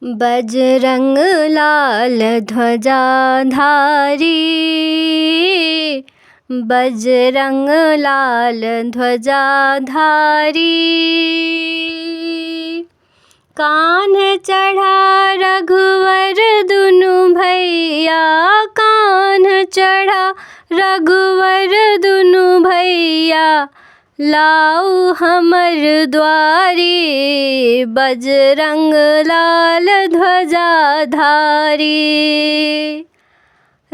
बजरंग लाल ध्वजाधारी, बजरंग लाल ध्वजाधारी। कान्ह चढ़ा रघुवर दुनु भैया, कान्ह चढ़ा रघुवर दुनु भैया। लाऊ हमर द्वारी, बजरंग लाल ध्वजाधारी।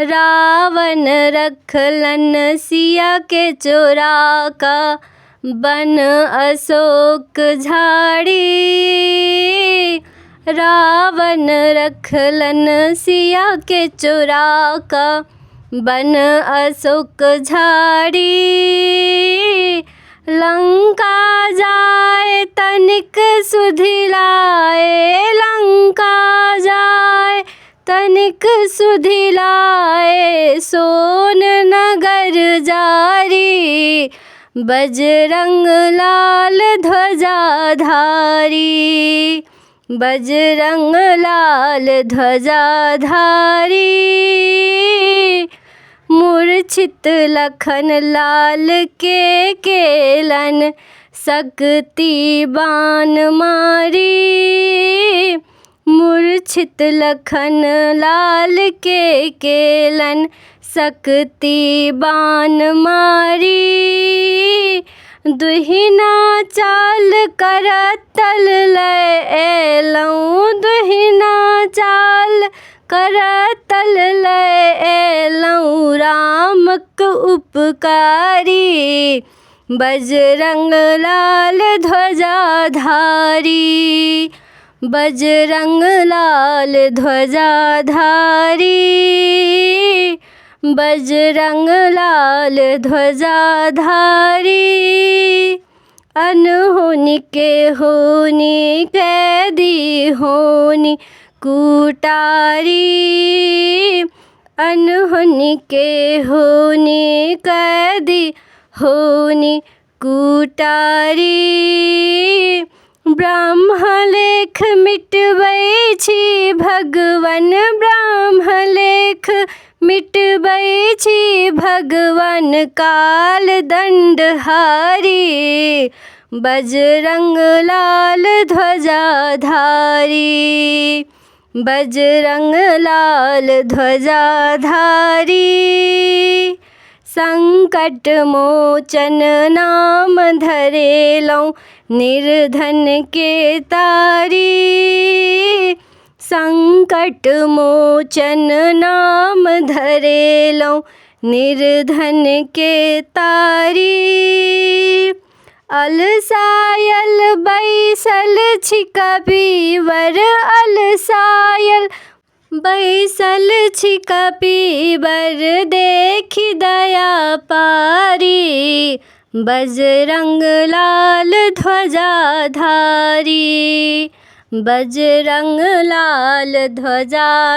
रावण रखलन सिया के चोरा का, बन अशोक झाड़ी। रावण रखलन सिया के चोरा का, बन अशोक झाड़ी। लंका जाए तनिक सुधिलाए, लंका जाए तनिक सुधिलाए। सोन नगर जारी, बजरंग लाल ध्वजाधारी। बजरंग लाल ध्वजाधारी। मूर्छित लखन लाल के केलन, सकती बाण मारी। मूर्छित लखन लाल के केलन, सकती बाण मारी। दुहिना चाल करतल लय एलौं, दुहिना चाल करतल लय एलौं। रामक उपकारी, बजरंग लाल ध्वजाधारी। बजरंग लाल ध्वजाधारी। बजरंग लाल ध्वजाधारी। अनहोनी के होनी कैदी होनी कुटारी। अनहोनी के होनी कैदी होनी कुटारी। ब्रह्मलेख मिटबै छी भगवन, ब्रह्मलेख मिटबै छी भगवन। काल दंडहारी, बजरंग लाल ध्वजाधारी। बजरंग लाल ध्वजाधारी। संकट मोचन नाम धरेलौं, निर्धन के तारी। संकट मोचन नाम धरेलौं, निर्धन के तारी। अलसायल बैसल छी कपीवर, अलसायल बैसल छी कपीवर। देखि दया पारी, बजरंग लाल ध्वजाधारी। बजरंग लाल ध्वजाधारी।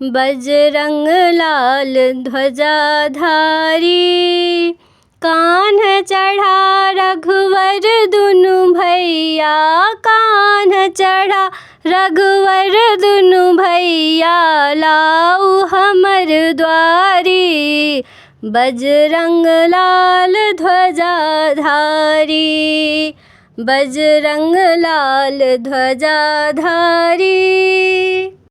बजरंग लाल ध्वजाधारी। कान्ह चढ़ा रघुवर दुनु भैया, कान्ह चढ़ा रघुवर दुनु भैया। लाऊ हमर द्वारी, बजरंग लाल ध्वजाधारी। बजरंग लाल ध्वजाधारी।